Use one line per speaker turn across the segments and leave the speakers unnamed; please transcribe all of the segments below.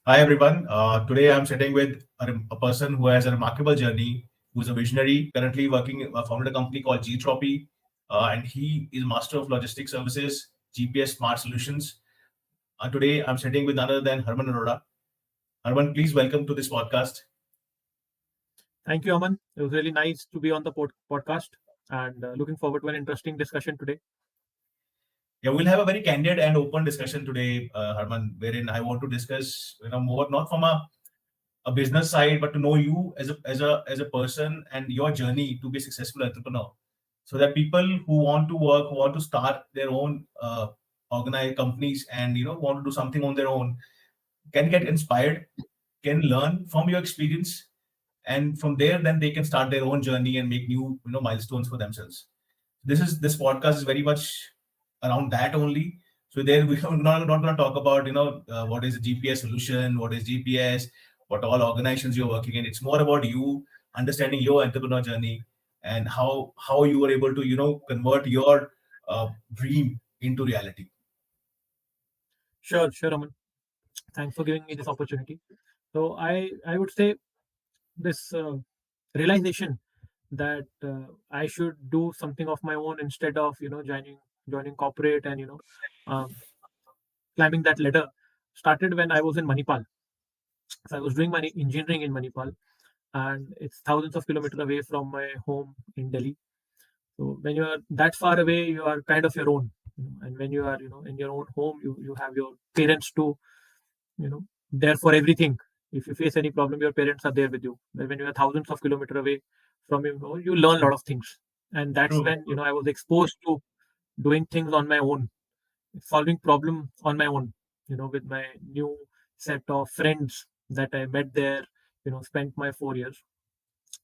Hi everyone. Today I'm sitting with a person who has a remarkable journey, who's a visionary, currently working, founded a company called G-Tropy, and he is master of logistics services, GPS smart solutions. Today I'm sitting with none other than Harman Arora. Harman, please welcome to this podcast.
Thank you, Aman. It was really nice to be on the podcast and looking forward to an interesting discussion today.
Yeah, we'll have a very candid and open discussion today, Harman, wherein I want to discuss, more not from a business side, but to know you as a person and your journey to be a successful entrepreneur. So that people who want to work, who want to start their own organized companies, and want to do something on their own, can get inspired, can learn from your experience, and from there, then they can start their own journey and make new milestones for themselves. This podcast is very much around that only. So there we are not going to talk about what is a GPS solution, what is GPS, what all organizations you're working in. It's more about you understanding your entrepreneur journey and how you were able to convert your dream into reality.
Sure, Aman. Thanks for giving me this opportunity. So I would say this realization that I should do something of my own instead of joining corporate and um, climbing that ladder started when I was in Manipal. So I was doing my engineering in Manipal, and it's thousands of kilometers away from my home in Delhi. So when you are that far away, you are kind of your own. And when you are, in your own home, you have your parents to, there for everything. If you face any problem, your parents are there with you. But when you are thousands of kilometers away from your home, you learn a lot of things. And that's
True.
when I was exposed to doing things on my own, solving problem on my own. With my new set of friends that I met there. Spent my 4 years.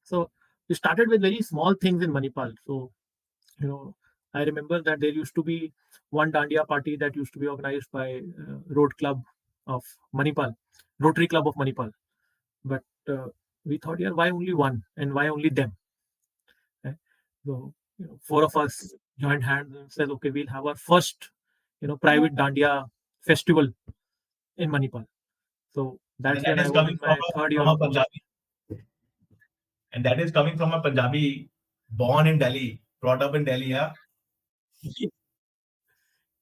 So we started with very small things in Manipal. So you know I remember that there used to be one dandiya party that used to be organized by road club of Manipal, Rotary Club of Manipal. But we thought, yeah, why only one and why only them? Eh? So four of us joined hands and said, okay, we'll have our first private dandiya festival in Manipal. So
And
that's
that
when I
is
was
coming
in my third year
from
of
a
college.
Punjabi, and that is coming from a Punjabi born in Delhi, brought up in Delhi. Yeah.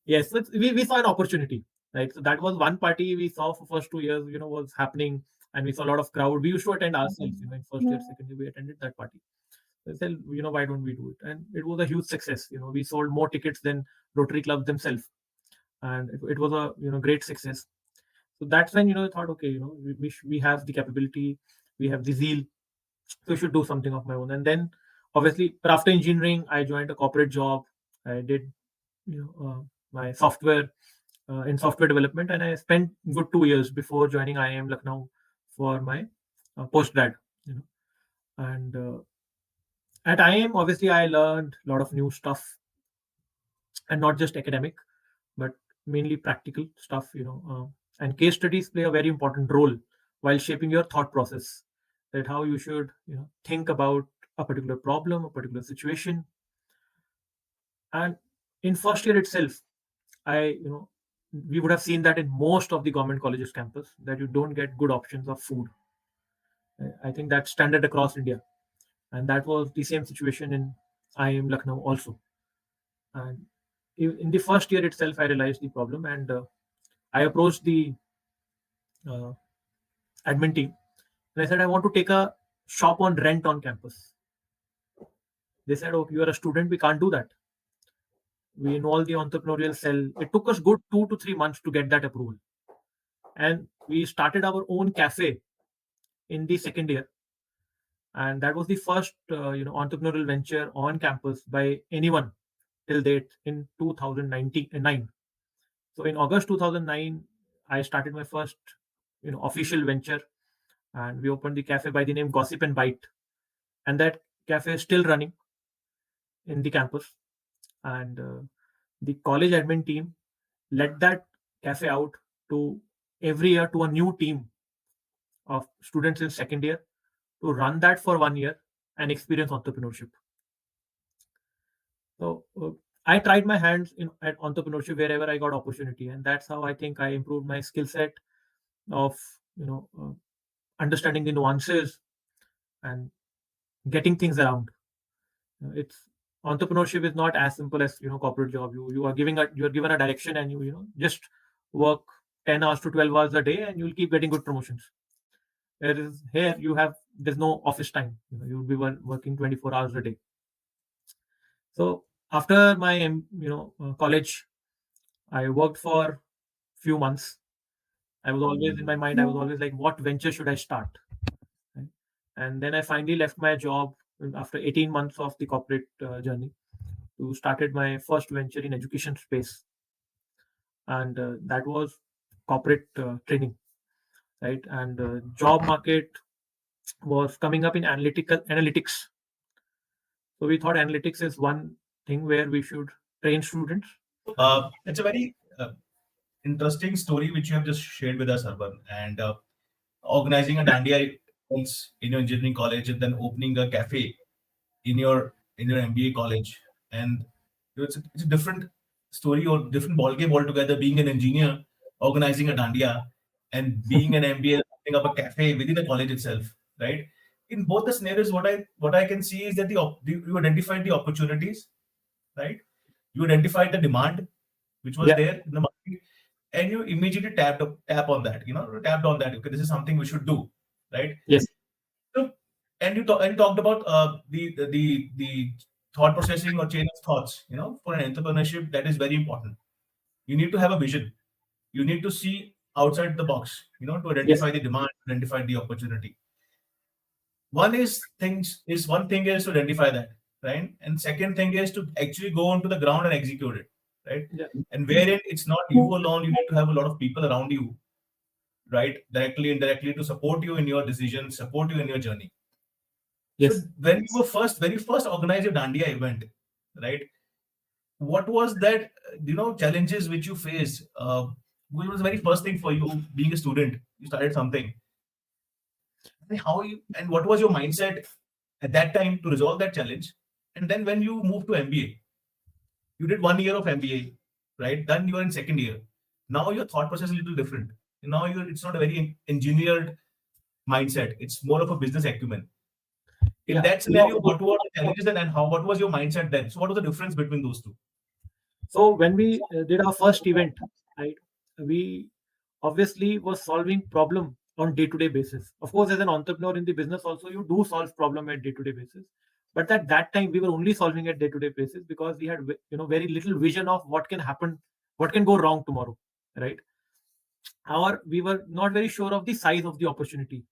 Yes, so we saw an opportunity, right? So that was one party we saw for first 2 years, was happening, and we saw a lot of crowd. We used to attend ourselves, in first year, second year, we attended that party. So I said, why don't we do it? And it was a huge success. We sold more tickets than Rotary clubs themselves, and it was a great success. So that's when I thought, okay, we have the capability, we have the zeal, so we should do something of my own. And then obviously after engineering, I joined a corporate job. I did my software in software development, and I spent good 2 years before joining IIM Lucknow for my postgrad. You know, and at IIM, obviously, I learned a lot of new stuff, and not just academic, but mainly practical stuff. And case studies play a very important role while shaping your thought process. That how you should think about a particular problem, a particular situation, and in first year itself, we would have seen that in most of the government colleges campus that you don't get good options of food. I think that's standard across India, and that was the same situation in IIM Lucknow also. And in the first year itself, I realized the problem, and I approached the uh, admin team, and I said I want to take a shop on rent on campus. They said, "Oh, you are a student. We can't do that. We involve the entrepreneurial cell." It took us good 2 to 3 months to get that approval, and we started our own cafe in the second year, and that was the first entrepreneurial venture on campus by anyone till date in 2009. So in August 2009, I started my first official venture, and we opened the cafe by the name Gossip and Bite, and that cafe is still running in the campus. And the college admin team let that cafe out to every year to a new team of students in second year to run that for 1 year and experience entrepreneurship. So I tried my hands in at entrepreneurship wherever I got opportunity, and that's how I think I improved my skill set of you know, understanding the nuances and getting things around. It's entrepreneurship is not as simple as corporate job. You are given a direction, and just work 10 hours to 12 hours a day, and you'll keep getting good promotions. Whereas here there's no office time. You'll be working 24 hours a day. So after my college, I worked for few months. I was always in my mind. I was always like, what venture should I start? Right? And then I finally left my job after 18 months of the corporate journey to started my first venture in education space, and that was corporate training, right? And job market was coming up in analytics. So we thought analytics is one thing where we should train students.
It's a very interesting story which you have just shared with us, Urban, and organizing a dandiya events in your engineering college and then opening a cafe in your MBA college, and it's a different story or different ballgame altogether. Being an engineer, organizing a dandiya, and being an MBA, opening up a cafe within the college itself, right? In both the scenarios, what I can see is that you identified the opportunities, right? You identified the demand which was
Yeah.
there in the market, and you immediately tap on that. Tapped on that. Okay, this is something we should do, right?
Yes.
So, and talked about the thought processing or chain of thoughts. For an entrepreneurship, that is very important. You need to have a vision. You need to see outside the box. To
Yes.
identify the demand, identify the opportunity. One thing is to identify that, right? And second thing is to actually go onto the ground and execute it, right?
Yeah.
And wherein it's not you alone, you need to have a lot of people around you, right? Directly, indirectly, to support you in your decisions, support you in your journey. So
Yes.
when you first organized your Dandiya event, right? What was that, challenges which you faced? What was the very first thing for you being a student? You started something. And what was your mindset at that time to resolve that challenge? And then when you moved to MBA, you did 1 year of MBA, right? Then you are in second year. Now your thought process is a little different. Now it's not a very engineered mindset. It's more of a business acumen. In
Yeah.
that scenario, what were the challenges and what was your mindset then? So what was the difference between those two?
So when we did our first event, right, we obviously was solving problem on day-to-day basis. Of course, as an entrepreneur in the business, also you do solve problem at day-to-day basis. But at that time, we were only solving at day-to-day basis because we had very little vision of what can happen, what can go wrong tomorrow, right? Or we were not very sure of the size of the opportunity.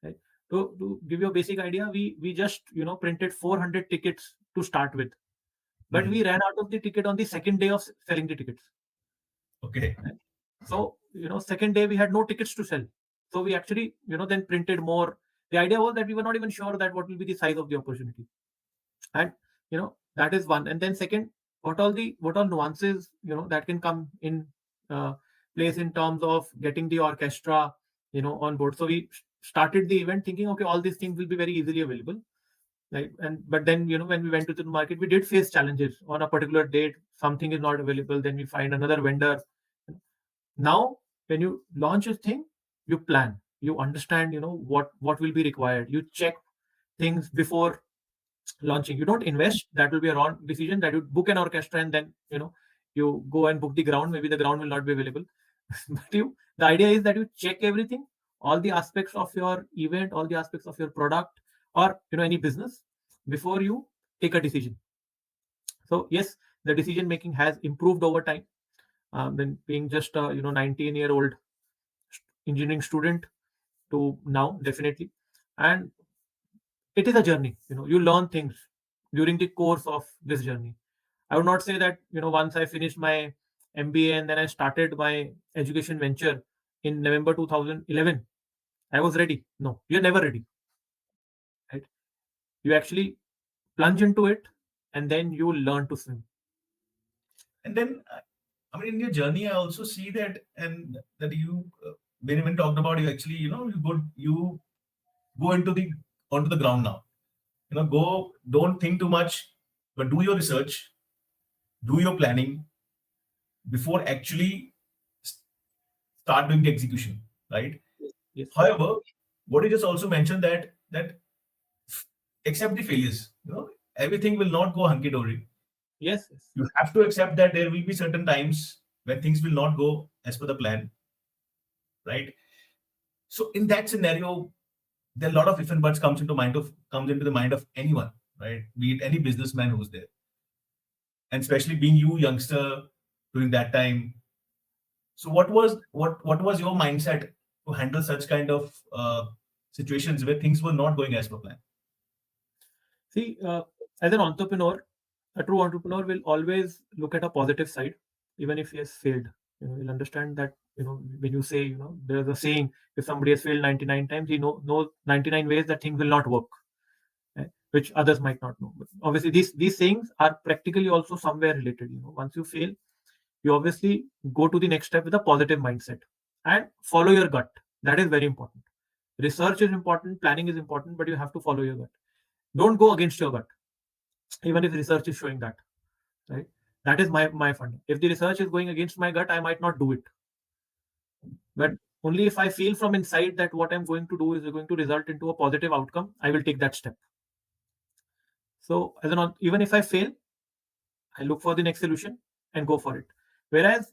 Right? To give you a basic idea, we just printed 400 tickets to start with, but we
Mhm.
ran out of the ticket on the second day of selling the tickets.
Okay.
Right? So second day we had no tickets to sell. So we actually then printed more. The idea was that we were not even sure that what will be the size of the opportunity, and that is one. And then second, what all nuances that can come in uh, place in terms of getting the orchestra on board. So we started the event thinking, okay, all these things will be very easily available, right? And but then when we went to the market, we did face challenges. On a particular date something is not available, then we find another vendor. Now when you launch a thing, you plan, you understand what will be required, you check things before launching. You don't invest, that will be a wrong decision, that you book an orchestra and then you go and book the ground, maybe the ground will not be available. But the idea is that you check everything, all the aspects of your event, all the aspects of your product, or any business, before you take a decision. So yes, the decision making has improved over time. Then being just a 19-year-old engineering student to now, definitely. And it is a journey. You learn things during the course of this journey. I would not say that once I finished my MBA and then I started my education venture in November 2011, I was ready. No, you're never ready, right? You actually plunge into it, and then you learn to swim.
And then, I mean, in your journey, I also see that, and that you, when talked about, you actually, you go onto the ground now. Don't think too much, but do your research, do your planning before actually start doing the execution, right?
Yes.
However, what you just also mentioned, that accept the failures. Everything will not go hunky dory.
Yes. Yes.
You have to accept that there will be certain times when things will not go as per the plan, right? So in that scenario, there are a lot of if and buts comes into the mind of anyone, right? Be it any businessman who's there, and especially being you youngster during that time. So what was your mindset to handle such kind of situations where things were not going as per plan?
See, as an entrepreneur, a true entrepreneur will always look at a positive side, even if he has failed. He'll understand that, when you say, there's a saying, if somebody has failed 99 times, he knows 99 ways that things will not work, right? Which others might not know. But obviously, these sayings are practically also somewhere related. Once you fail, you obviously go to the next step with a positive mindset and follow your gut. That is very important. Research is important, planning is important, but you have to follow your gut. Don't go against your gut, even if research is showing that, right? That is my fund. If the research is going against my gut, I might not do it. But only if I feel from inside that what I'm going to do is going to result into a positive outcome, I will take that step. So even if I fail, I look for the next solution and go for it. Whereas,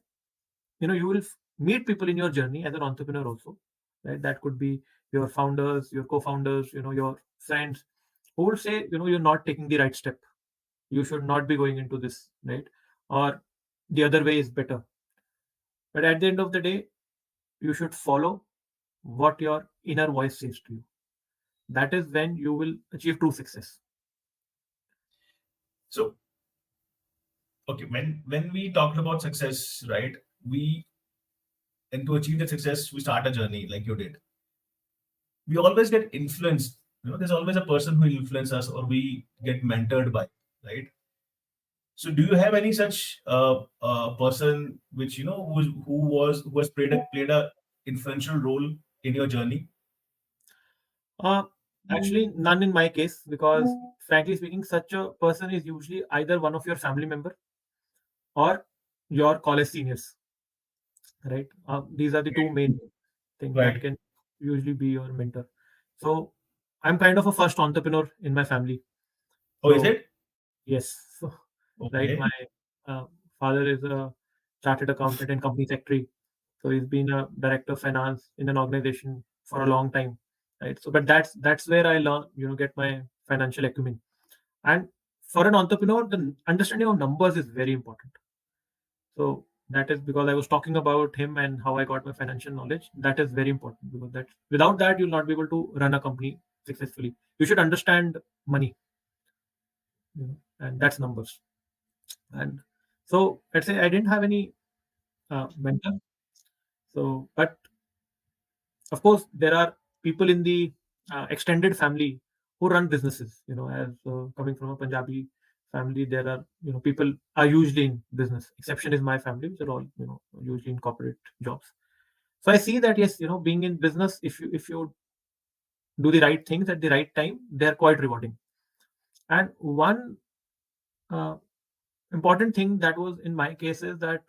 you will meet people in your journey as an entrepreneur also, right? That could be your founders, your co-founders, your friends, who will say, you're not taking the right step. You should not be going into this, right? Or the other way is better. But at the end of the day, you should follow what your inner voice says to you. That is when you will achieve true success.
So okay, when we talked about success, right? We and to achieve that success, we start a journey like you did. We always get influenced. There's always a person who influences us, or we get mentored by, right? So, do you have any such person which who has played a influential role in your journey?
Uh, Actually, none in my case, because frankly speaking, such a person is usually either one of your family member or your college seniors, right? These are the two main things that
Right.
can usually be your mentor. So I'm kind of a first entrepreneur in my family.
Oh, is
So
it?
yes, so, right.
Okay.
My uh, father is a chartered accountant and company secretary. So he's been a director of finance in an organization for a long time, right? So, but that's where I learn, get my financial acumen. And for an entrepreneur, the understanding of numbers is very important. So that is because I was talking about him and how I got my financial knowledge. That is very important, because that without that you'll not be able to run a company successfully. You should understand money, and that's numbers. And so let's say I didn't have any mentor. So, but of course, there are people in the extended family who run businesses. As coming from a Punjabi family, there are people are usually in business. Exception is my family, which are all usually in corporate jobs. So I see that yes, being in business, if you do the right things at the right time, they are quite rewarding. And one uh, important thing that was in my case is that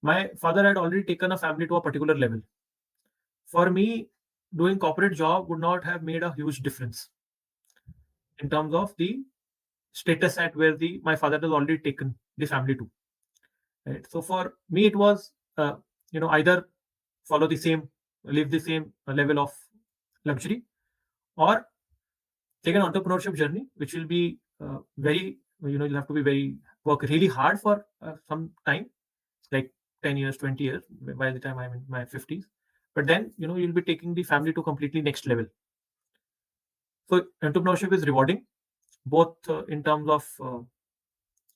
my father had already taken a family to a particular level. For me, doing corporate job would not have made a huge difference in terms of the status at where the my father has already taken the family to. Right. So for me, it was either follow the same, live the same level of luxury, or take an entrepreneurship journey, which will be very you'll have to be very work really hard for some time, like 10 years, 20 years, by the time I'm in my 50s. But then you'll be taking the family to completely next level. So entrepreneurship is rewarding, both in terms of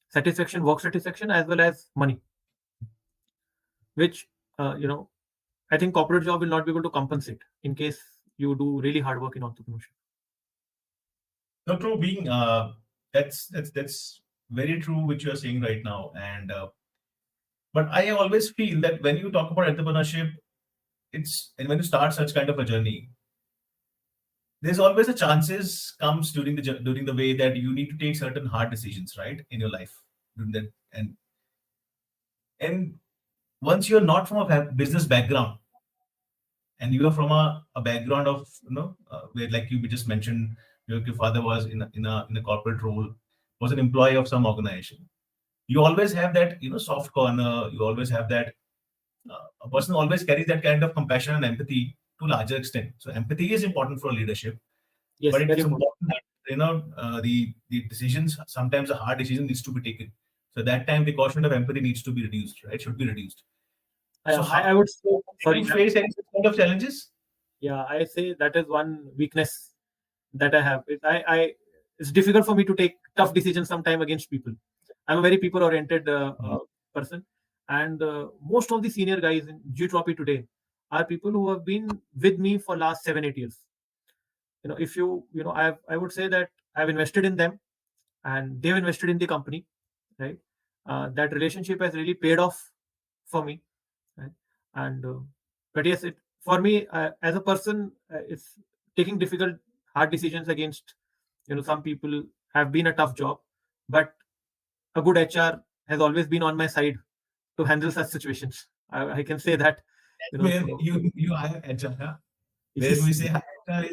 satisfaction, work satisfaction, as well as money, which I think corporate job will not be able to compensate in case you do really hard work in entrepreneurship.
No, true. Being that's very true, which you are saying right now. And but I always feel that when you talk about entrepreneurship, and when you start such kind of a journey, there's always a chances comes during the way that you need to take certain hard decisions, right, in your life. During that, and once you're not from a business background, and you are from a background of where, like you just mentioned, your father was in a corporate role, was an employee of some organization. You always have that soft corner. You always have that a person always carries that kind of compassion and empathy to a larger extent. So empathy is important for leadership,
Yes,
but
very
it's
important.
important that the decisions, sometimes a hard decision needs to be taken. So that time the quotient of empathy needs to be reduced, right? Should be reduced. So
I
how
would say,
did
sorry,
you face any such kind of challenges?
yeah, I say that is one weakness that I have. It's difficult for me to take tough decisions sometime against people. I'm a very people-oriented
Mm.
person, and most of the senior guys in G-Trophy today are people who have been with me for last 7 8 years. If I would say that I've invested in them, and they've invested in the company, right? That relationship has really paid off for me, right? And but yes, it for me as a person, it's taking difficult, hard decisions against some people have been a tough job, but a good HR has always been on my side to handle such situations. I can say that,
Where
so
you hire HR, huh? Where we
yes,
say HR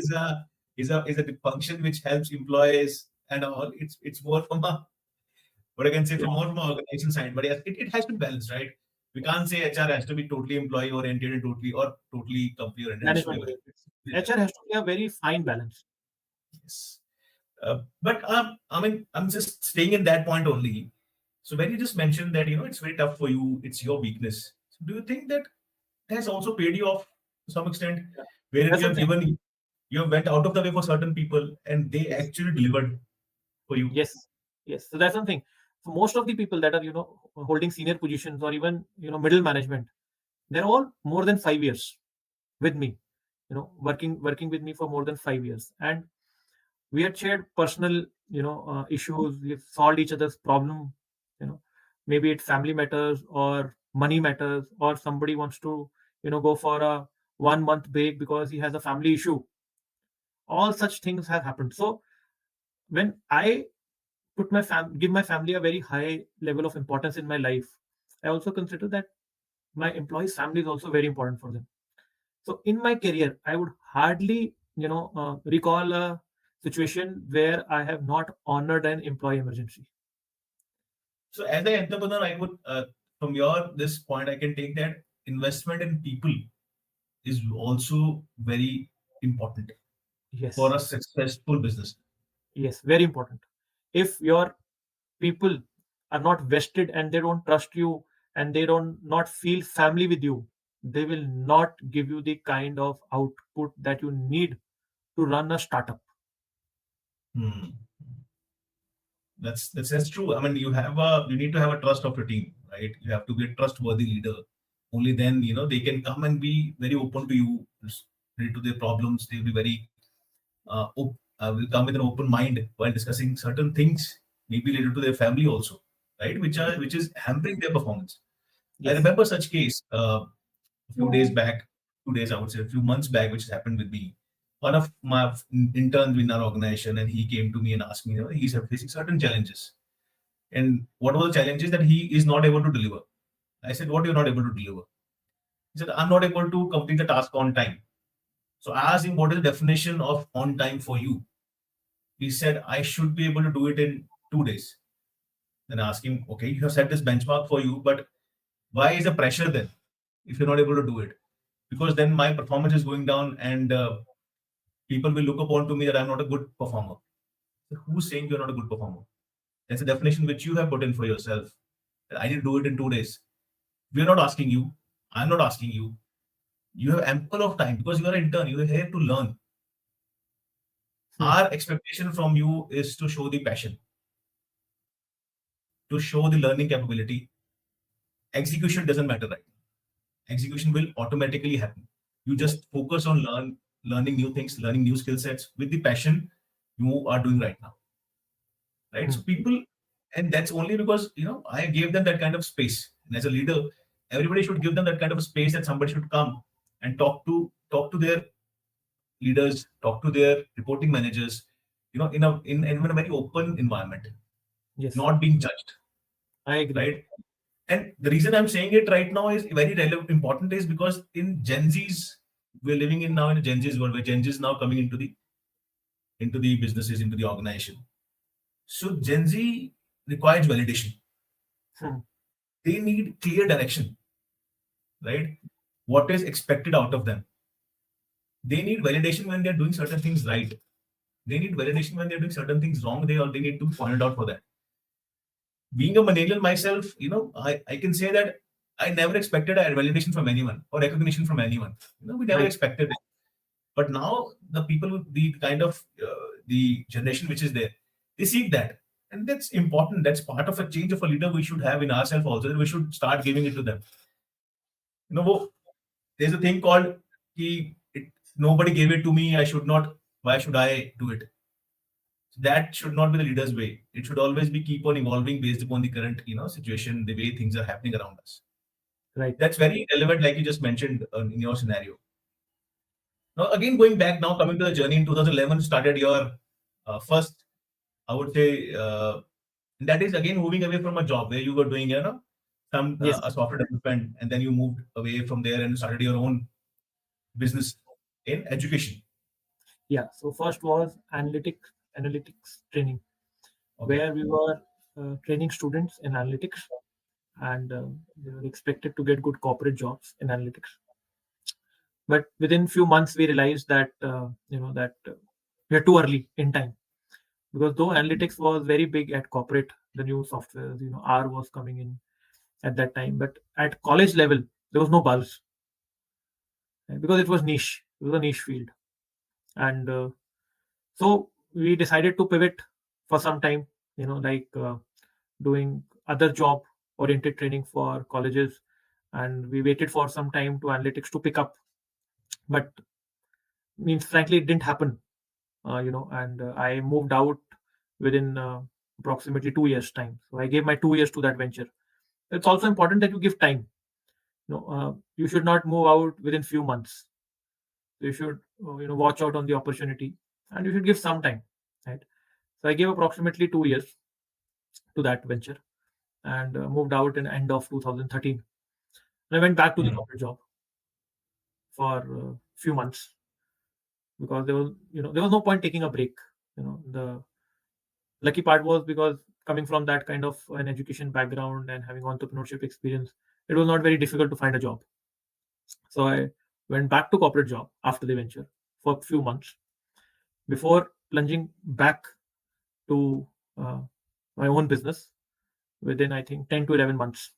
is a function which helps employees and all. It's more from a, what I can say,
yeah,
from more from an organization side. But yes, it has to be balanced, right? We can't say HR has to be totally employee oriented and totally company oriented. It should
management
be very.
oriented. HR has to be a very fine balance.
Yes. But I mean, I'm just staying in that point only. So when you just mentioned that it's very tough for you, it's your weakness. So do you think that it has also paid you off to some extent,
Yeah.
wherein
That's something.
you have went out of the way for certain people and they
Yes.
actually delivered for you?
Yes, yes. So that's something. So most of the people that are holding senior positions or even middle management, they're all more than 5 years with me. Working with me for more than 5 years, and we had shared personal issues. We've solved each other's problem. You know, maybe it's family matters or money matters, or somebody wants to go for a 1 month break because he has a family issue. All such things have happened. So when I give my family a very high level of importance in my life, I also consider that my employees family is also very important for them. So in my career I would hardly recall a situation where I have not honored an employee emergency.
So as an entrepreneur, I would, from your this point, I can take that investment in people is also very important for
Yes,
a successful business.
yes, very important. If your people are not vested and they don't trust you and they don't not feel family with you, they will not give you the kind of output that you need to run a startup.
Hmm. That's true. I mean, you need to have a trust of your team, right? You have to be a trustworthy leader. Only then they can come and be very open to you, relate to their problems. They'll be very will come with an open mind while discussing certain things, maybe related to their family also, right? Which is hampering their performance. I
Yes.
remember such case a few days back, 2 days, I would say, a few months back, which has happened with me. One of my interns in our organization, and he came to me and asked me, he's facing certain challenges. And what were the challenges that he is not able to deliver? I said, what you're not able to deliver? He said, I'm not able to complete the task on time. So I asked him, what is the definition of on time for you? He said, I should be able to do it in 2 days. Then I asked him, okay, you have set this benchmark for you, but why is the pressure then if you're not able to do it? Because then my performance is going down and people will look upon to me that I'm not a good performer. So who's saying you're not a good performer? That's a definition which you have put in for yourself. I need to do it in 2 days. We're not asking you. I'm not asking you. You have ample of time because you are an intern. You're here to learn.
Hmm.
Our expectation from you is to show the passion, to show the learning capability. Execution doesn't matter, right? Execution will automatically happen. You
Yes.
just focus on learning new things, learning new skill sets with the passion you are doing right now, right?
Hmm.
So people, and that's only because I gave them that kind of space. And as a leader, everybody should give them that kind of a space that somebody should come and talk to their leaders, talk to their reporting managers, in a very open environment,
Yes,
not being judged,
I agree.
right? And the reason I'm saying it right now is very relevant, important, is because in Gen Z's we're living in now in a Gen Z's world, where Gen Z is now coming into the businesses, into the organization. So Gen Z requires validation.
Hmm.
They need clear direction, right? What is expected out of them? They need validation when they're doing certain things right. They need validation when they're doing certain things wrong. They need to be pointed out for that. Being a millennial myself, I can say that I never expected a validation from anyone or recognition from anyone. We never
Right.
expected it. But now the people, the kind of the generation which is there, they seek that, and that's important. That's part of a change of a leader we should have in ourselves also. That we should start giving it to them. There's a thing called nobody gave it to me. I should not. Why should I do it? That should not be the leader's way. It should always be keep on evolving based upon the current situation, the way things are happening around us.
Right.
That's very relevant, like you just mentioned in your scenario. Now, again, going back now, coming to the journey in 2011, started your first, I would say, that is again moving away from a job where you were doing, some
Yes.
a software development, and then you moved away from there and started your own business in education.
Yeah. So first was analytics training,
Okay.
where we were training students in analytics, and they were expected to get good corporate jobs in analytics. But within few months, we realized that we are too early in time, because though analytics was very big at corporate, the new software, R was coming in at that time, but at college level there was no buzz, because it was niche. It was a niche field, and so we decided to pivot for some time. Like doing other job oriented training for colleges, and we waited for some time to analytics to pick up, but means frankly it didn't happen. And I moved out within approximately 2 years time. So I gave my 2 years to that venture. It's also important that you give time. You should not move out within few months. You should watch out on the opportunity, and you should give some time, right? So I gave approximately 2 years to that venture, and moved out in end of 2013. And I went back to the
Hmm.
corporate job for a few months, because there was no point taking a break. The lucky part was, because coming from that kind of an education background and having entrepreneurship experience, it was not very difficult to find a job. So I went back to corporate job after the venture for a few months before plunging back to uh, my own business within, I think, 10 to 11 months.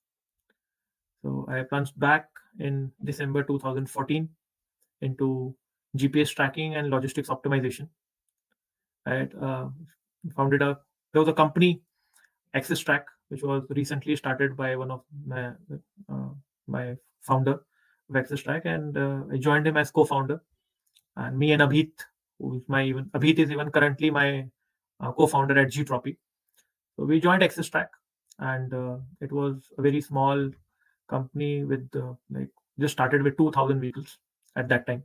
So I plunged back in December 2014 into GPS tracking and logistics optimization. I had founded there was a company, Access Track, which was recently started by one of uh, my founder of Access Track, and I joined him as co-founder. And me and Abhit, who is my even Abhit is even currently my co-founder at Gtropy. So we joined Access Track, and it was a very small company with like just started with 2,000 vehicles at that time,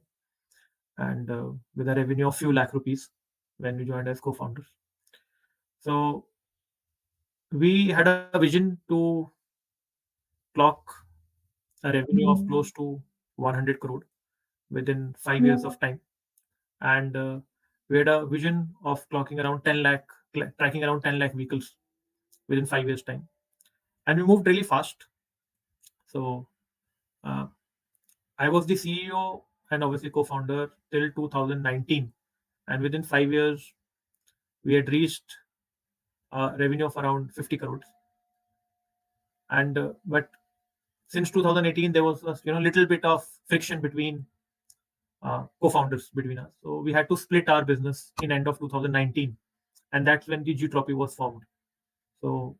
and with a revenue of few lakh rupees when we joined as co-founders. So we had a vision to clock a revenue of close to 100 crore within 5 years of time, and we had a vision of clocking around 10 lakh, tracking around 10 lakh vehicles within 5 years time, and we moved really fast. So uh, I was the CEO and obviously co-founder till 2019, and within 5 years we had reached a revenue of around 50 crores. And but since 2018 there was a little bit of friction between co-founders between us, so we had to split our business in end of 2019, and that's when the Gtropy was formed. So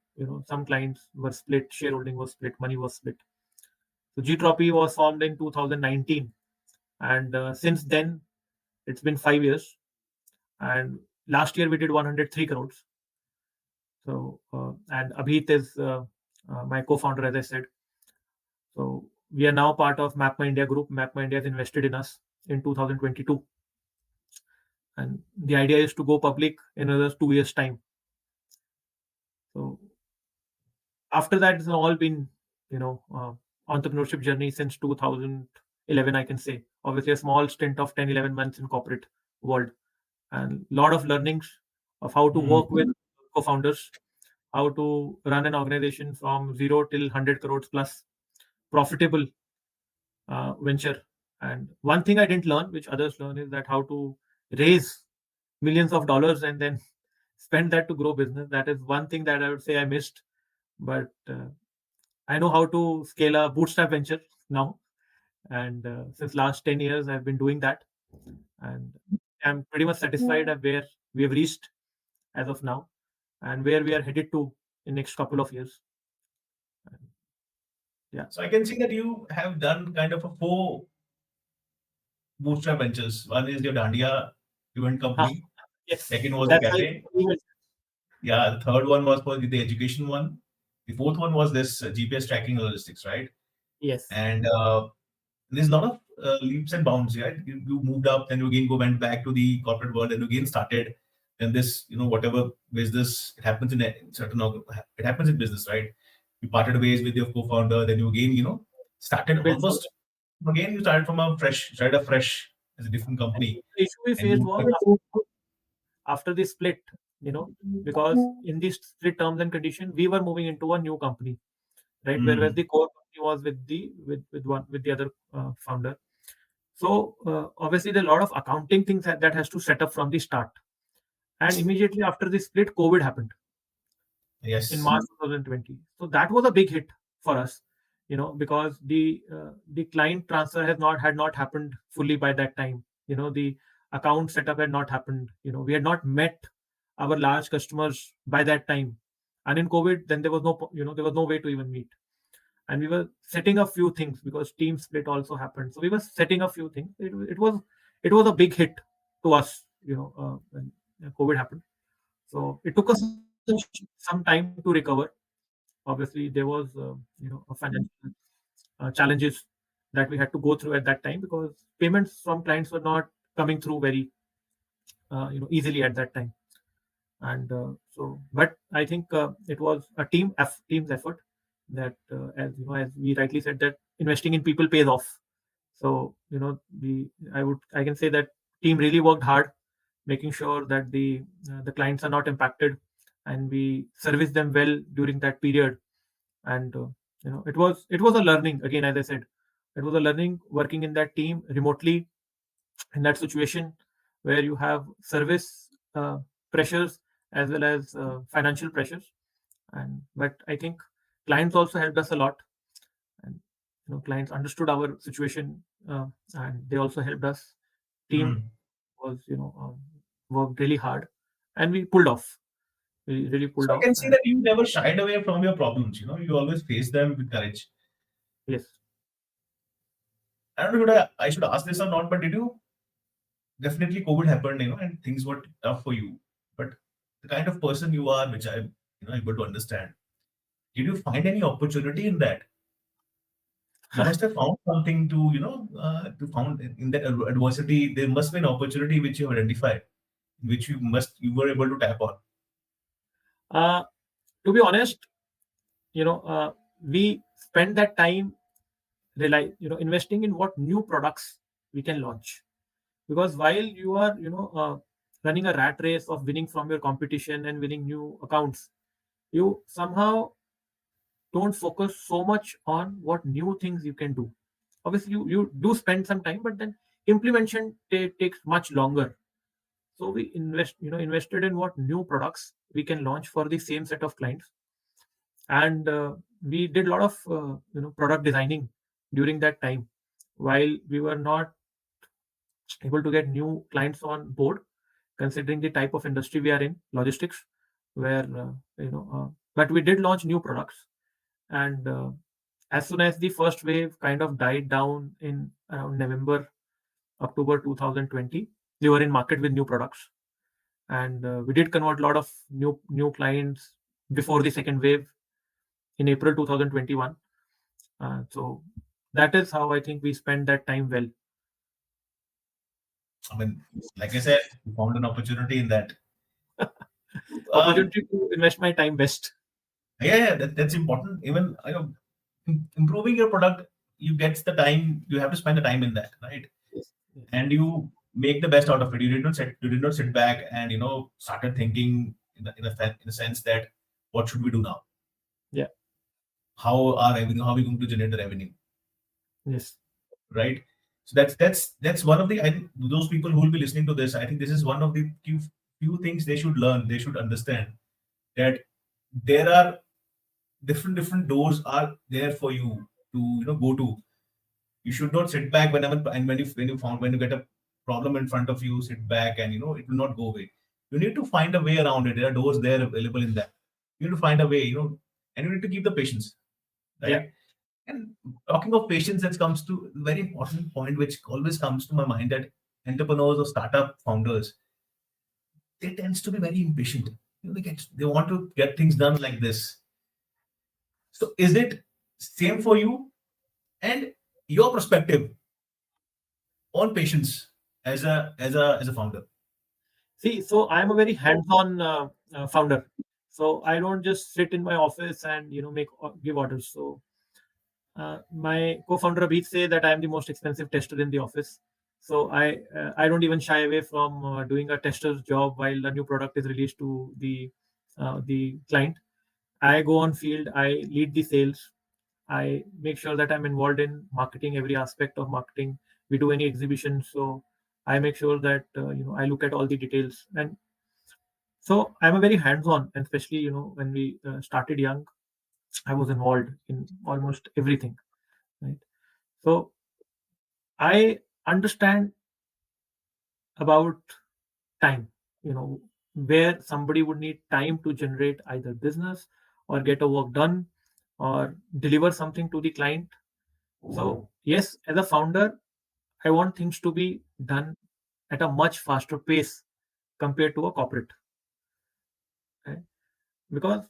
some clients were split, shareholding was split, money was split. So Gtropy was formed in 2019, and since then it's been 5 years, and last year we did 103 crores. So and Abhit is my co-founder, as I said. So we are now part of Mapma India Group. Mapma India has invested in us in 2022, and the idea is to go public in another 2 years' time. So after that, it's all been entrepreneurship journey since 2011, I can say, obviously a small stint of 10, 11 months in corporate world, and a lot of learnings of how to work with co-founders, how to run an organization from zero till 100 crores plus profitable venture. And one thing I didn't learn, which others learn, is that how to raise millions of dollars and then spend that to grow business. That is one thing that I would say I missed. But I know how to scale a bootstrap venture now. And since last 10 years, I've been doing that. And I'm pretty much satisfied at where we have reached as of now and where we are headed to in next couple of years. And yeah.
So I can see that you have done kind of a 4 bootstrap ventures. One is your Dandiya event company.
Yes.
Second was a
That's
cafe. Yeah, the third one was for the education one. The fourth one was this GPS tracking logistics, right?
Yes.
And there's a lot of leaps and bounds, right? You moved up, then you again went back to the corporate world, and you again started. And this, whatever business, it happens in it happens in business, right? You parted ways with your co-founder, then you again, started
Build
almost again. You started from started afresh as a different company.
the issue we
And
faced
you,
was after the split, because in these split terms and conditions, we were moving into a new company, right? Whereas the core company was with the other founder. So obviously, there are a lot of accounting things that has to set up from the start. And immediately after the split, COVID happened
yes,
in March 2020. So that was a big hit for us, because the client transfer had not happened fully by that time. The account setup had not happened. We had not met our large customers by that time. And in COVID, then there was no way to even meet. And we were setting a few things because team split also happened. So we were setting a few things. It was a big hit to us, when COVID happened. So it took us some time to recover. Obviously, there was a financial challenges that we had to go through at that time because payments from clients were not coming through very easily at that time. And but I think it was a team's effort that, as we rightly said, that investing in people pays off. So I can say that team really worked hard, making sure that the clients are not impacted, and we service them well during that period. And it was a learning again, as I said, it was a learning working in that team remotely in that situation where you have service pressures as well as financial pressures. And but I think clients also helped us a lot, and clients understood our situation, and they also helped us. Team was worked really hard, and we pulled off. We really pulled
so I
off.
can see
And
that you never shied away from your problems. You always face them with courage.
yes,
I don't know whether I should ask this or not, but did you definitely COVID happened, and things were tough for you. But the kind of person you are, which I'm able to understand, did you find any opportunity in that? You must have found something to found in that adversity. There must be an opportunity which you identified, which you were able to tap on.
uh, to be honest, we spend that time investing in what new products we can launch. Because while you are running a rat race of winning from your competition and winning new accounts, you somehow don't focus so much on what new things you can do. Obviously, you do spend some time, but then implementation takes much longer. So we invested in what new products we can launch for the same set of clients. And we did a lot of product designing during that time while we were not able to get new clients on board, considering the type of industry we are in, logistics, where but we did launch new products. And as soon as the first wave kind of died down in around November, October 2020, we were in market with new products. And we did convert a lot of new clients before the second wave in April 2021. So that is how I think we spent that time well.
I mean, like I said, you found an opportunity in that.
Opportunity to invest my time best.
Yeah, that's important. Even improving your product, you have to spend the time in that, right? and you make the best out of it. You did not sit back and started thinking in a sense that what should we do now?
Yeah.
How are we going to generate the revenue?
Yes.
Right. So that's one of the, I think, those people who will be listening to this, I think this is one of the few things they should learn. They should understand that there are different doors are there for you to go to. You should not sit back whenever, and when you get a problem in front of you, sit back and it will not go away. You need to find a way around it. There are doors there available in that. You need to find a way, and you need to keep the patience, right?
Yeah.
And talking of patience, that comes to a very important point, which always comes to my mind, that entrepreneurs or startup founders, they tends to be very impatient. They want to get things done like this. So is it same for you, and your perspective on patience as a founder?
See, so I'm a very hands-on founder. So I don't just sit in my office and give orders. So my co-founder Abhi say that I am the most expensive tester in the office. So I don't even shy away from doing a tester's job while a new product is released to the client. I go on field. I lead the sales. I make sure that I'm involved in marketing, every aspect of marketing. We do any exhibition, so I make sure that I look at all the details. And so I'm a very hands-on, and especially when we started young, I was involved in almost everything. Right. So I understand about time. Where somebody would need time to generate either business or get a work done or deliver something to the client. So yes, as a founder, I want things to be done at a much faster pace compared to a corporate, right? Because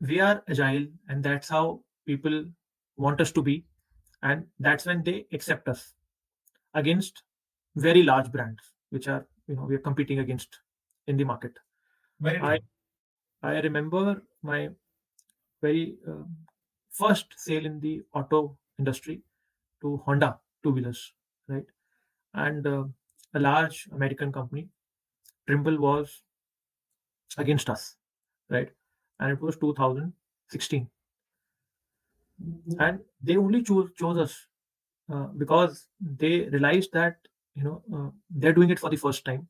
we are agile, and that's how people want us to be, and that's when they accept us against very large brands, which are we are competing against in the market.
Very
I
true.
I remember my very first sale in the auto industry to Honda two-wheelers, right? And a large American company, Trimble, was against us, right? And it was 2016, and they only chose us because they realized that they're doing it for the first time,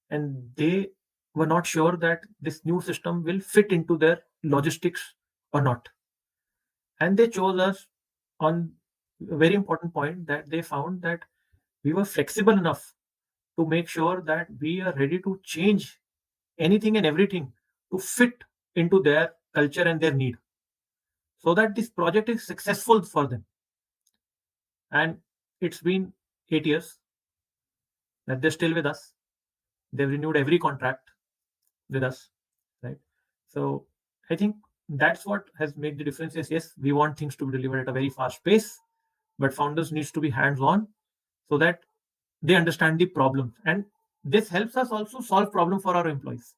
and they were not sure that this new system will fit into their logistics or not. And they chose us on a very important point, that they found that we were flexible enough to make sure that we are ready to change anything and everything to fit into their culture and their need, so that this project is successful for them. And it's been 8 years that they're still with us. They've renewed every contract with us, right? So I think that's what has made the difference. Is yes, we want things to be delivered at a very fast pace, but founders needs to be hands on, so that they understand the problems, and this helps us also solve problem for our employees.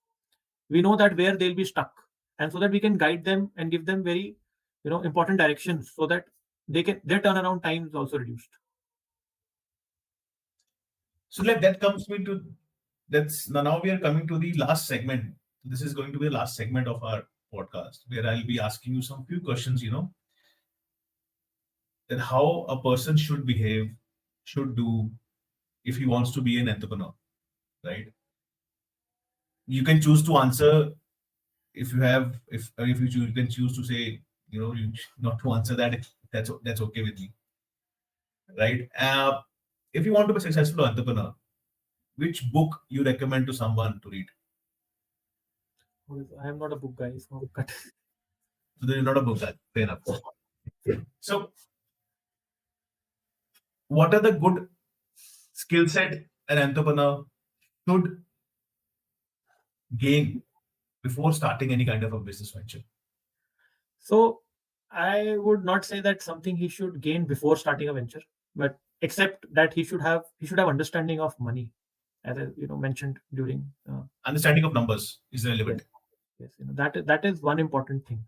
We know that where they'll be stuck, and so that we can guide them and give them very important directions, so that their turnaround time is also reduced.
So like that comes me to that's now we are coming to the last segment. This is going to be the last segment of our podcast, where I'll be asking you some few questions, that how a person should behave, should do, if he wants to be an entrepreneur, right? You can choose to answer. If you have, if you, choose, you can choose to say, not to answer that. That's okay with me, right? If you want to be a successful entrepreneur, which book you recommend to someone to read?
I am not a book guy, so cut.
So there is not a book that fair enough. So what are the good skill set an entrepreneur should gain before starting any kind of a business venture?
So I would not say that something he should gain before starting a venture, but except that he should have understanding of money, as I mentioned during.
Understanding of numbers is
Yes,
relevant.
yes, that is one important thing.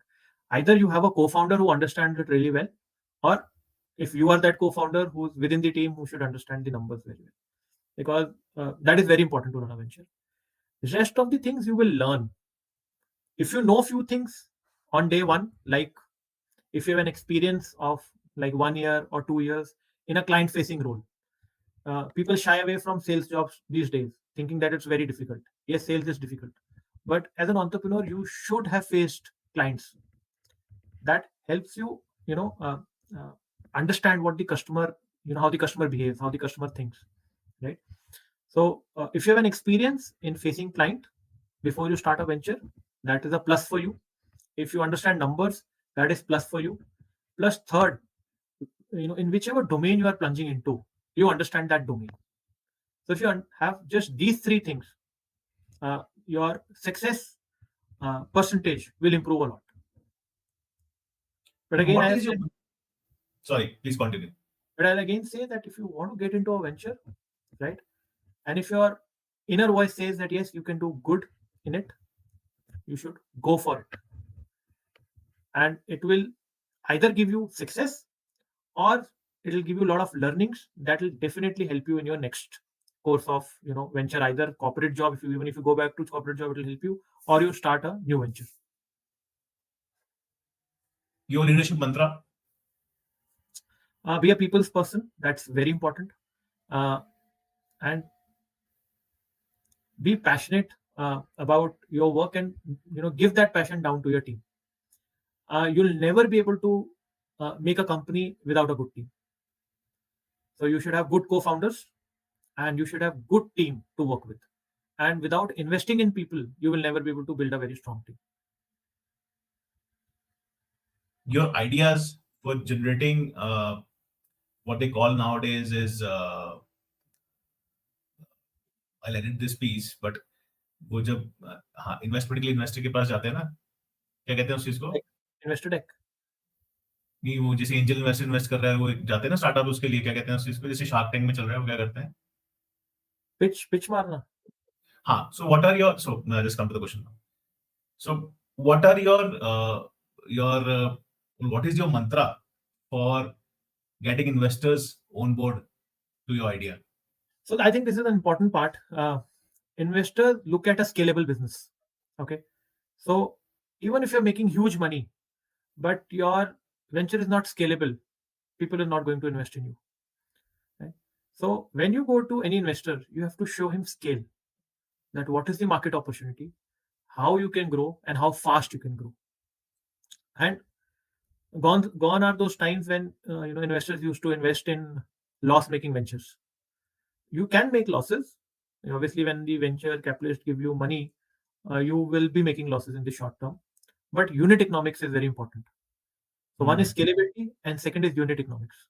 Either you have a co-founder who understands it really well, or if you are that co-founder who's within the team who should understand the numbers very well, because that is very important to run a venture. The rest of the things you will learn. If you know few things on day one, like if you have an experience of like 1 year or 2 years in a client facing role, people shy away from sales jobs these days, thinking that it's very difficult. Yes, sales is difficult, but as an entrepreneur, you should have faced clients. That helps you, uh, understand what the customer, how the customer behaves, how the customer thinks, right? So, if you have an experience in facing client before you start a venture, that is a plus for you. If you understand numbers, that is plus for you. Plus, third, in whichever domain you are plunging into, you understand that domain. So if you have just these three things, your success percentage will improve a lot. But again,
What is your... Sorry, please continue.
but I'll again say that if you want to get into a venture, right, and if your inner voice says that yes, you can do good in it, you should go for it, and it will either give you success or it will give you a lot of learnings that will definitely help you in your next course of venture, either corporate job, if you even if you go back to corporate job, it will help you, or you start a new venture.
Your leadership mantra?
Be a people's person. That's very important. And be passionate about your work, and give that passion down to your team. You'll never be able to make a company without a good team. So you should have good co-founders, and you should have good team to work with. And without investing in people, you will never be able to build a very strong team.
Your ideas for generating what they call nowadays is I'll edit this piece, but वो जब हाँ investment के लिए investor के पास जाते हैं ना, क्या कहते हैं उस चीज को?
Investor deck.
नहीं, वो जैसे एंजल इन्वेस्टर इन्वेस्ट कर रहा है, वो जाते हैं ना स्टार्टअप, उसके लिए क्या कहते हैं उस चीज को, जैसे शार्क टैंक में चल रहा है, वो क्या करते हैं?
Pitch मारना.
हाँ, so what are your... So just come to the question now. So what are what is your mantra for getting investors on board to your idea?
So I think this is an important part. Investors look at a scalable business. Okay. So even if you're making huge money, but your venture is not scalable, people are not going to invest in you. Right? So when you go to any investor, you have to show him scale. That what is the market opportunity, how you can grow, and how fast you can grow. And gone are those times when investors used to invest in loss-making ventures. You can make losses. Obviously, when the venture capitalists give you money, you will be making losses in the short term. But unit economics is very important. So one is scalability, and second is unit economics.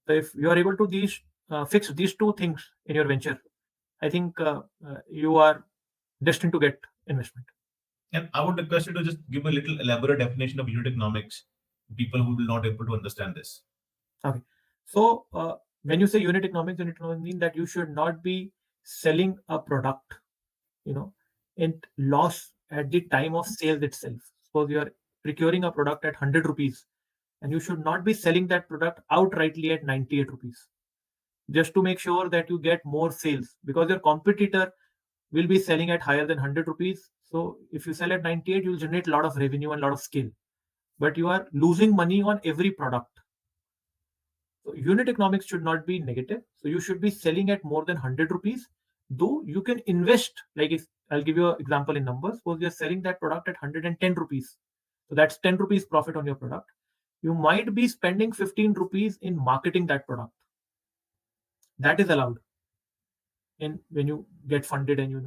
So if you are able to fix these two things in your venture, I think you are destined to get investment.
And I would request you to just give a little elaborate definition of unit economics to people who will not able to understand this.
Okay. So when you say unit economics means that you should not be selling a product, in loss at the time of sales itself. Suppose you are procuring a product at 100 rupees, and you should not be selling that product outrightly at 98 rupees, just to make sure that you get more sales, because your competitor will be selling at higher than 100 rupees. So if you sell at 98, you'll generate a lot of revenue and a lot of scale, but you are losing money on every product. So unit economics should not be negative. So you should be selling at more than 100 rupees, though you can invest. Like if I'll give you an example in numbers, suppose you're selling that product at 110 rupees. So that's 10 rupees profit on your product. You might be spending 15 rupees in marketing that product. That is allowed when you get funded, and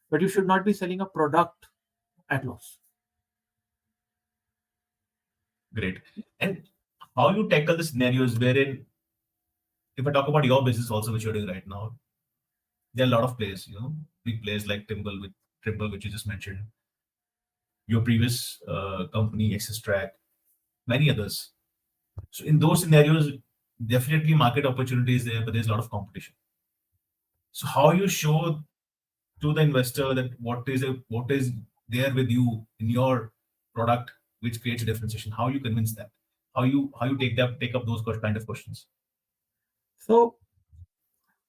but you should not be selling a product at loss.
Great. And how you tackle the scenarios wherein, if I talk about your business also, which you're doing right now, there are a lot of players, big players like Trimble, which you just mentioned, your previous company, Access Track, many others. So in those scenarios, definitely market opportunity is there, but there's a lot of competition. So how you show to the investor that what is there with you in your product which creates a differentiation? How you convince that? how you take up those kind of questions.
So,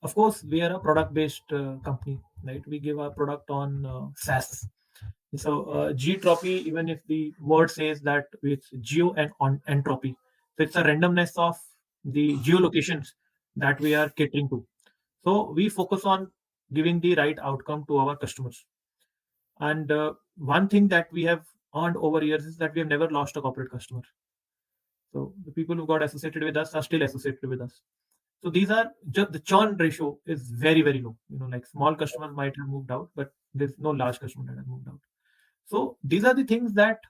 of course, we are a product-based company, right? We give our product on SaaS. So, geotropy, even if the word says that it's geo and on entropy, so it's a randomness of the geolocations that we are catering to. So, we focus on giving the right outcome to our customers. And one thing that we have earned over years is that we have never lost a corporate customer. So, the people who got associated with us are still associated with us. So these are just the churn ratio is very, very low. Like small customers might have moved out, but there's no large customer that have moved out. So these are the things that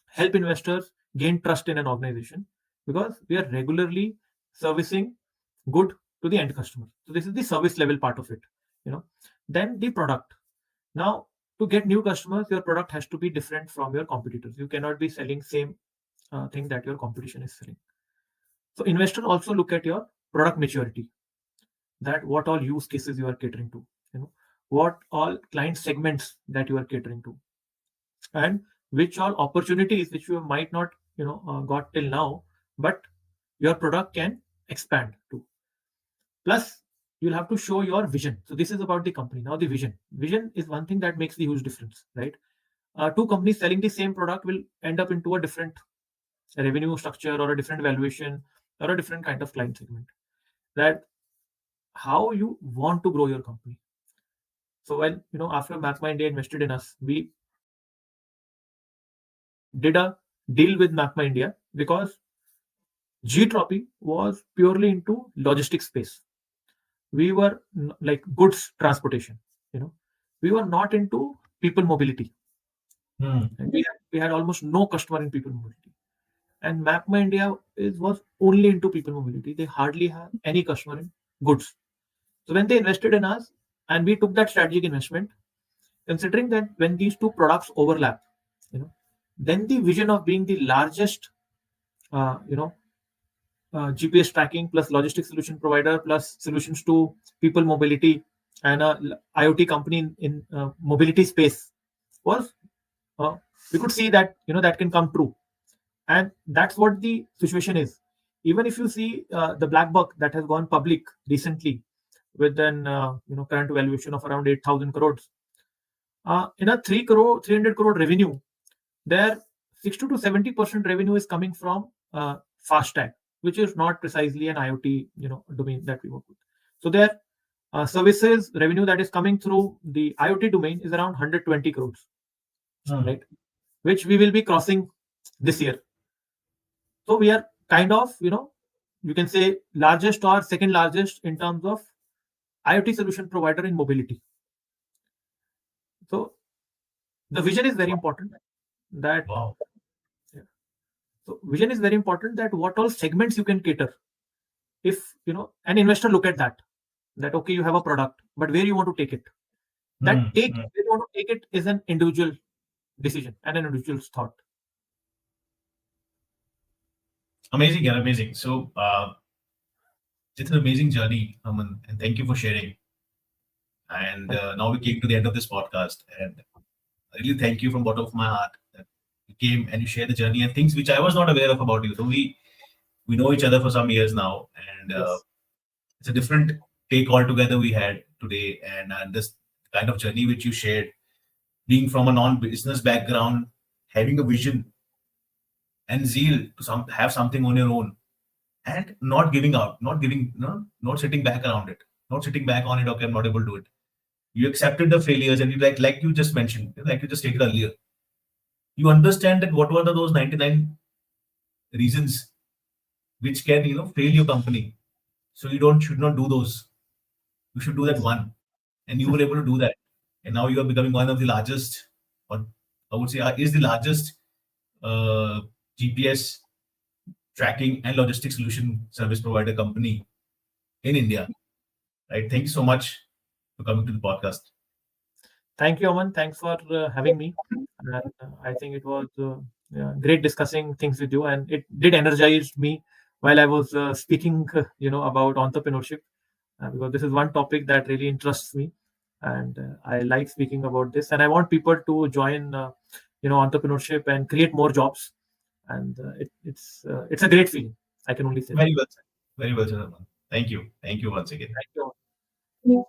help investors gain trust in an organization, because we are regularly servicing good to the end customer. So this is the service level part of it. You know, then the product. Now, to get new customers, your product has to be different from your competitors. You cannot be selling same thing that your competition is selling. So investors also look at your product maturity, that what all use cases you are catering to, what all client segments that you are catering to, and which all opportunities which you might not got till now, but your product can expand to. Plus, you'll have to show your vision. So this is about the company. Now, the vision is one thing that makes the huge difference, right? Two companies selling the same product will end up into a different revenue structure, or a different valuation, or a different kind of client segment. That how you want to grow your company. So when after Macma India invested in us, we did a deal with Macma India because Gtropy was purely into logistics space. We were like goods transportation. We were not into people mobility. And we had almost no customer in people mobility. And Macma India was only into people mobility. They hardly have any customer in goods. So when they invested in us, and we took that strategic investment, considering that when these two products overlap, then the vision of being the largest, GPS tracking plus logistics solution provider plus solutions to people mobility and a IoT company in mobility space was, we could see that that can come true, and that's what the situation is. Even if you see the black book that has gone public recently with an current valuation of around 8,000 crores. In a 300 crore revenue, there 60 to 70% revenue is coming from FASTag, which is not precisely an IoT domain that we work with. So their services revenue that is coming through the IoT domain is around 120 crores, right? Which we will be crossing this year. So we are kind of, you can say largest or second largest in terms of IoT solution provider in mobility. So the vision is very important. That
Wow.
Yeah. So vision is very important, that what all segments you can cater. If an investor look at that okay, you have a product, but where you want to take it, where you want to take it is an individual decision and an individual's thought.
Amazing, yeah, amazing. So it's an amazing journey, Aman, and thank you for sharing. And now we came to the end of this podcast, and I really thank you from bottom of my heart that you came and you shared the journey and things which I was not aware of about you. So we know each other for some years now, and
Yes.
it's a different take altogether we had today. And this kind of journey which you shared, being from a non-business background, having a vision and zeal to have something on your own, and not giving out, not sitting back around it, not sitting back on it. Okay, I'm not able to do it. You accepted the failures, and you like you just mentioned, like you just stated earlier. You understand that what were those 99 reasons which can fail your company. So you don't should not do those. You should do that one, and you were able to do that, and now you are becoming one of the largest, or I would say is the largest uh, GPS tracking and logistics solution service provider company in India. Right? Thank you so much for coming to the podcast.
Thank you, Aman. Thanks for having me. And, I think it was great discussing things with you, and it did energize me while I was speaking, about entrepreneurship, because this is one topic that really interests me, and I like speaking about this. And I want people to join, entrepreneurship and create more jobs. and it's a great feeling. I can only say that.
Very well said. Very well said, Arman. Thank you. Thank you once again.
Thank you.